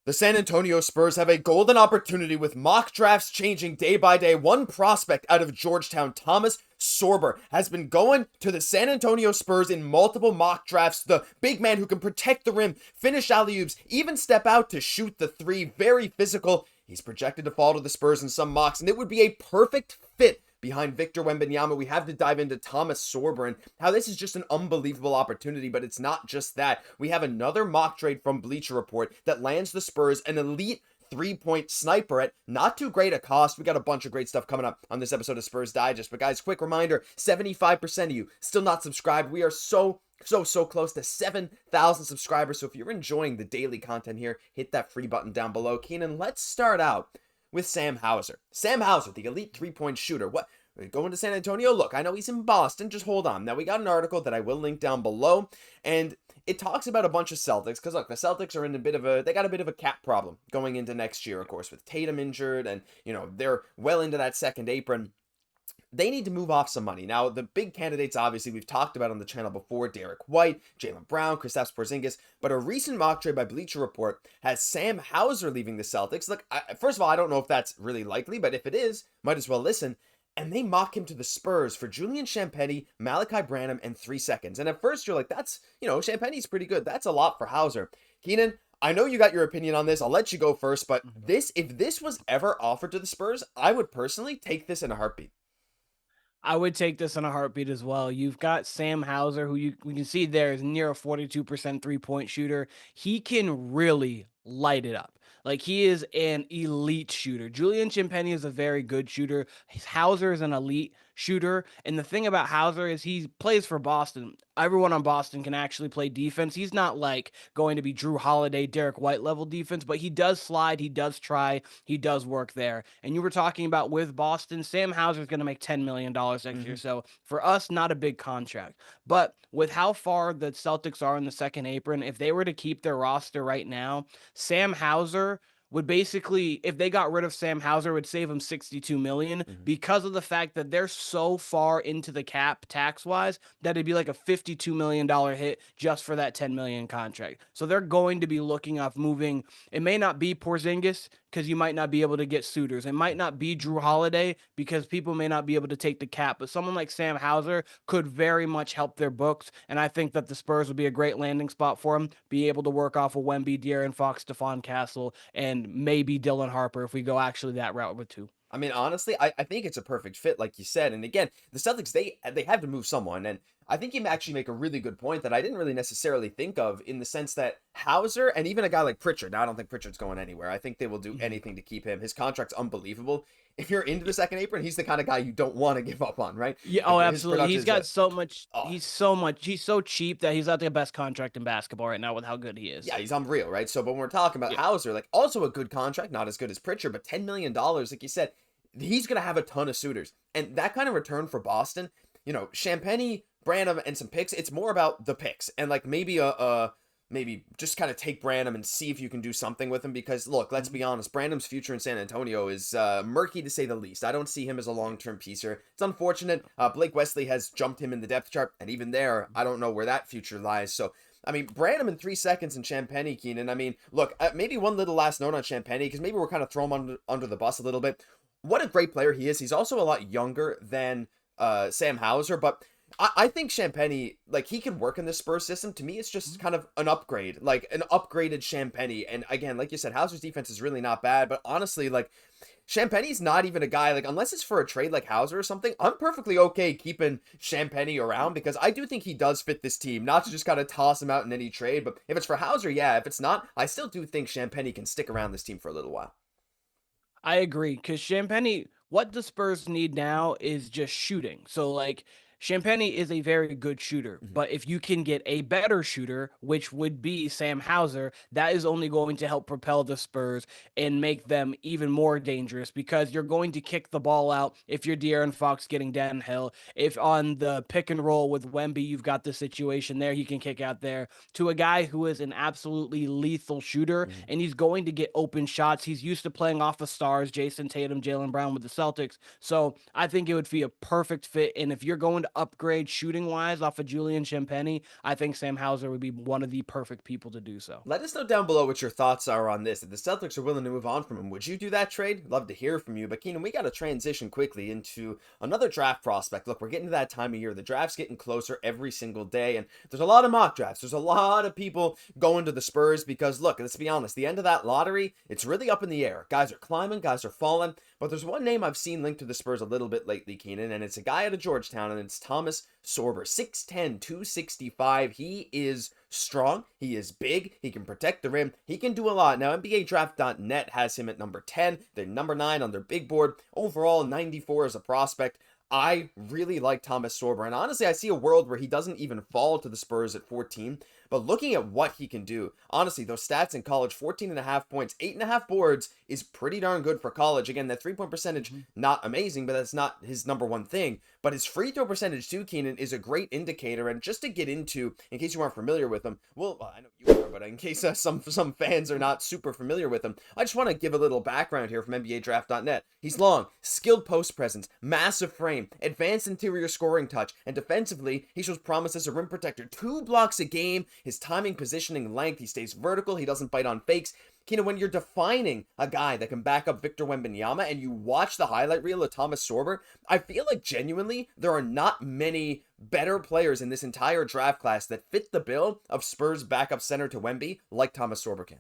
The San Antonio Spurs have a golden opportunity with mock drafts changing day by day. One prospect out of Georgetown, Thomas Sorber, has been going to the San Antonio Spurs in multiple mock drafts. The big man who can protect the rim, finish alley-oops, even step out to shoot the three. Very physical. He's projected to fall to the Spurs in some mocks, and it would be a perfect fit behind Victor Wembanyama. We have to dive into Thomas Sorber and how this is just an unbelievable opportunity, but it's not just that. We have another mock trade from Bleacher Report that lands the Spurs an elite three-point sniper at not too great a cost. We got a bunch of great stuff coming up on this episode of Spurs Digest. But guys, quick reminder, 75% of you still not subscribed. We are so close to 7,000 subscribers. So if you're enjoying the daily content here, hit that free button down below. Keenan, let's start out with Sam Hauser. Sam Hauser, the elite three-point shooter. What? Going to San Antonio? Look, I know he's in Boston. Just hold on. Now, we got an article that I will link down below, and it talks about a bunch of Celtics, because look, the Celtics are in they got a bit of a cap problem going into next year, of course, with Tatum injured, and, they're well into that second apron. They need to move off some money. Now, the big candidates, obviously, we've talked about on the channel before: Derek White, Jaylen Brown, Kristaps Porzingis. But a recent mock trade by Bleacher Report has Sam Hauser leaving the Celtics. Look, first of all, I don't know if that's really likely, but if it is, might as well listen. And they mock him to the Spurs for Julian Champagnie, Malachi Branham, and 3 seconds. And at first, you're like, that's, Champagnie's pretty good. That's a lot for Hauser. Keenan, I know you got your opinion on this. I'll let you go first. But if this was ever offered to the Spurs, I would personally take this in a heartbeat. I would take this in a heartbeat as well. You've got Sam Hauser, who we can see there is near a 42% three-point shooter. He can really light it up. Like, he is an elite shooter. Julian Champagnie is a very good shooter. Hauser is an elite shooter. And the thing about Hauser is he plays for Boston. Everyone on Boston can actually play defense. He's not like going to be Drew Holiday, Derek White level defense, but he does slide, he does try, he does work there. And you were talking about with Boston, Sam Hauser is going to make $10 million next year. So for us, not a big contract. But with how far the Celtics are in the second apron, if they were to keep their roster right now, Sam Hauser would basically, if they got rid of Sam Hauser, would save them 62 million because of the fact that they're so far into the cap tax wise that it'd be like a $52 million hit just for that 10 million contract. So they're going to be looking off moving. It may not be Porzingis because you might not be able to get suitors. It might not be Drew Holiday because people may not be able to take the cap, but someone like Sam Hauser could very much help their books. And I think that the Spurs would be a great landing spot for him, be able to work off of Wemby, De'Aaron Fox, Stephon Castle, and maybe Dylan Harper if we go actually that route with two. I mean, honestly, I think it's a perfect fit, like you said. And again, the Celtics, they have to move someone. And I think you actually make a really good point that I didn't really necessarily think of, in the sense that Hauser and even a guy like Pritchard. Now, I don't think Pritchard's going anywhere. I think they will do anything to keep him. His contract's unbelievable. If you're into the second apron, he's the kind of guy you don't want to give up on, right? Yeah, Like, oh, his absolutely. He's production's got so much. oh, He's so cheap that he's got the best contract in basketball right now with how good he is. yeah, he's unreal, right? So, but when we're talking about Yeah. Hauser, like, also a good contract, not as good as Pritchard, but $10 million, like you said, he's going to have a ton of suitors. And that kind of return for Boston, Champagnie, Branham, and some picks, it's more about the picks. And like maybe maybe just kind of take Branham and see if you can do something with him. Because look, let's be honest, Branham's future in San Antonio is murky to say the least. I don't see him as a long-term piece here. It's unfortunate. Blake Wesley has jumped him in the depth chart, and even there, I don't know where that future lies. So, I mean, Branham in 3 seconds and Champagnie, Keenan. I mean, look, maybe one little last note on Champagnie, because maybe we're kind of throwing him under the bus a little bit. What a great player he is. He's also a lot younger than Sam Hauser, but I think Champagnie, like, he can work in the Spurs system. To me, it's just kind of an upgrade, like an upgraded Champagnie. And again, like you said, Hauser's defense is really not bad, but honestly, like, Champagnie's not even a guy, like, unless it's for a trade like Hauser or something, I'm perfectly okay keeping Champagnie around, because I do think he does fit this team. Not to just kind of toss him out in any trade, but if it's for Hauser, yeah. If it's not, I still do think Champagnie can stick around this team for a little while. I agree, because Champagnie, what the Spurs need now is just shooting. So, like, Champagnie is a very good shooter, but if you can get a better shooter, which would be Sam Hauser, that is only going to help propel the Spurs and make them even more dangerous, because you're going to kick the ball out if you're De'Aaron Fox getting downhill. If on the pick and roll with Wemby, you've got the situation there, he can kick out there to a guy who is an absolutely lethal shooter, and he's going to get open shots. He's used to playing off the stars, Jason Tatum, Jaylen Brown with the Celtics. So I think it would be a perfect fit. And if you're going to upgrade shooting wise off of Julian Champagny, I think Sam Hauser would be one of the perfect people to do so. Let us know down below what your thoughts are on this. If the Celtics are willing to move on from him, would you do that trade? Love to hear from you. But Keenan, we got to transition quickly into another draft prospect. Look, we're getting to that time of year. The draft's getting closer every single day, and there's a lot of mock drafts. There's a lot of people going to the Spurs because, look, let's be honest, the end of that lottery, it's really up in the air. Guys are climbing, guys are falling. But there's one name I've seen linked to the Spurs a little bit lately, Keenan, and it's a guy out of Georgetown, and it's Thomas Sorber. 6'10", 265. He is strong. He is big. He can protect the rim. He can do a lot. Now, NBADraft.net has him at number 10. They're number 9 on their big board. Overall, 94 as a prospect. I really like Thomas Sorber, and honestly, I see a world where he doesn't even fall to the Spurs at 14, but looking at what he can do, honestly, those stats in college, 14.5 points, 8.5 boards is pretty darn good for college. Again, that three-point percentage, not amazing, but that's not his number one thing, but his free throw percentage too, Keenan, is a great indicator, and just to get into, in case you aren't familiar with him, well, I know you are, but in case some fans are not super familiar with him, I just want to give a little background here from NBADraft.net. He's long, skilled post presence, massive frame, advanced interior scoring touch, and defensively, he shows promise as a rim protector. 2 blocks a game, his timing, positioning, length, he stays vertical, he doesn't bite on fakes. Keenan, when you're defining a guy that can back up Victor Wembanyama and you watch the highlight reel of Thomas Sorber, I feel like genuinely there are not many better players in this entire draft class that fit the bill of Spurs backup center to Wemby like Thomas Sorber can.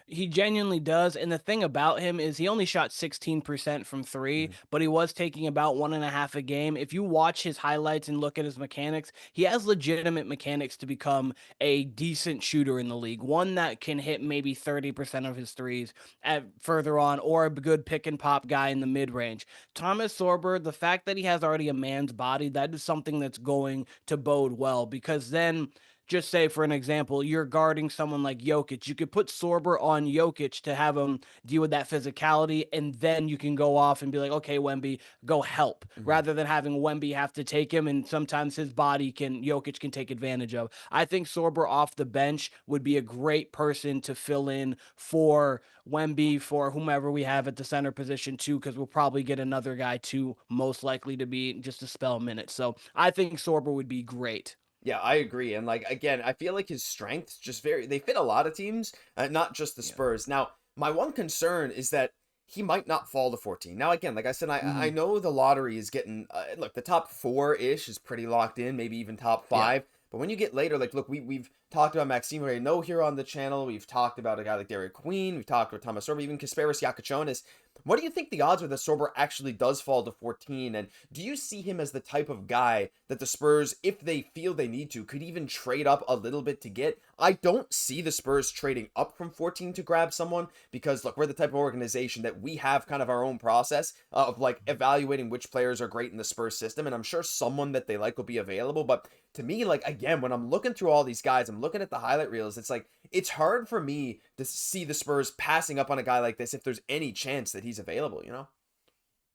He genuinely does. And the thing about him is he only shot 16% from three, but he was taking about 1.5 a game. If you watch his highlights and look at his mechanics, he has legitimate mechanics to become a decent shooter in the league. One that can hit maybe 30% of his threes at further on, or a good pick and pop guy in the mid range. Thomas Sorber, the fact that he has already a man's body, that is something that's going to bode well, because then, just say for an example, you're guarding someone like Jokic. You could put Sorber on Jokic to have him deal with that physicality, and then you can go off and be like, okay, Wemby, go help, rather than having Wemby have to take him, and sometimes his body Jokic can take advantage of. I think Sorber off the bench would be a great person to fill in for Wemby, for whomever we have at the center position too, because we'll probably get another guy too, most likely to be just a spell minute. So I think Sorber would be great. Yeah, I agree. And like again, I feel like his strengths just they fit a lot of teams, not just the Spurs. Now, my one concern is that he might not fall to 14. Now, again, like I said, I know the lottery is getting look, the top 4-ish is pretty locked in, maybe even top 5. Yeah. But when you get later, like look, we've talked about Maxime Reynaud here on the channel. We've talked about a guy like Derek Queen. We've talked about Thomas Sorber, even Kasparis Yakachonis. What do you think the odds are that Sorber actually does fall to 14? And do you see him as the type of guy that the Spurs, if they feel they need to, could even trade up a little bit to get? I don't see the Spurs trading up from 14 to grab someone because, look, we're the type of organization that we have kind of our own process of, like, evaluating which players are great in the Spurs system, and I'm sure someone that they like will be available, but to me, like, again, when I'm looking through all these guys, I'm looking at the highlight reels, it's like, it's hard for me to see the Spurs passing up on a guy like this if there's any chance that he's available, you know?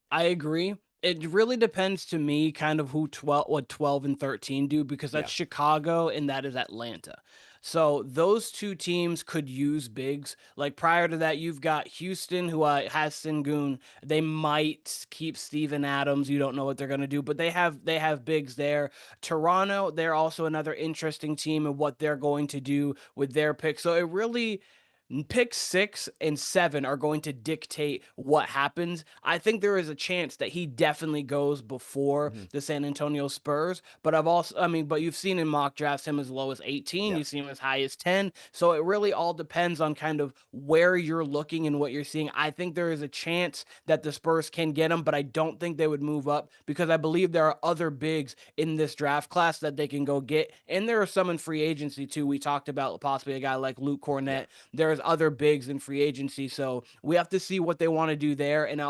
I agree. It really depends to me kind of what 12 and 13 do, because that's Yeah. Chicago and that is Atlanta. So those two teams could use bigs. Like prior to that, you've got Houston, who has Sengun. They might keep Steven Adams. You don't know what they're going to do, but they have bigs there. Toronto, they're also another interesting team and what they're going to do with their pick. So it really, pick 6 and 7 are going to dictate what happens. I think there is a chance that he definitely goes before the San Antonio Spurs, but but you've seen in mock drafts him as low as 18, Yeah. you've seen him as high as 10. So it really all depends on kind of where you're looking and what you're seeing. I think there is a chance that the Spurs can get him, but I don't think they would move up, because I believe there are other bigs in this draft class that they can go get. And there are some in free agency too. We talked about possibly a guy like Luke Cornett. Yeah. There's other bigs in free agency, so we have to see what they want to do there. And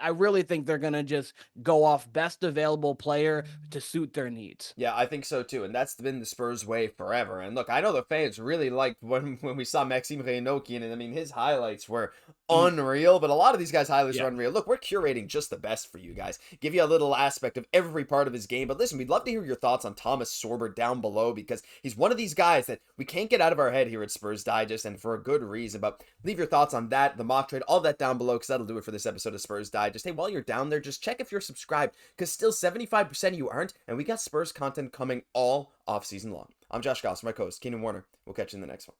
I really think they're gonna just go off best available player to suit their needs. Yeah, I think so too, and that's been the Spurs way forever. And look, I know the fans really liked when we saw Maxime Reynaud, and I mean his highlights were unreal, but a lot of these guys' highlights are unreal. Look, we're curating just the best for you guys, give you a little aspect of every part of his game. But listen, we'd love to hear your thoughts on Thomas Sorber down below, because he's one of these guys that we can't get out of our head here at Spurs Digest, and for a good reason. reason. But leave your thoughts on that, the mock trade, all that down below, because that'll do it for this episode of Spurs Digest. Hey, while you're down there, just check if you're subscribed, because still 75% of you aren't, and we got Spurs content coming all off season long. I'm Josh Gosse, my co-host, Keenan Warner. We'll catch you in the next one.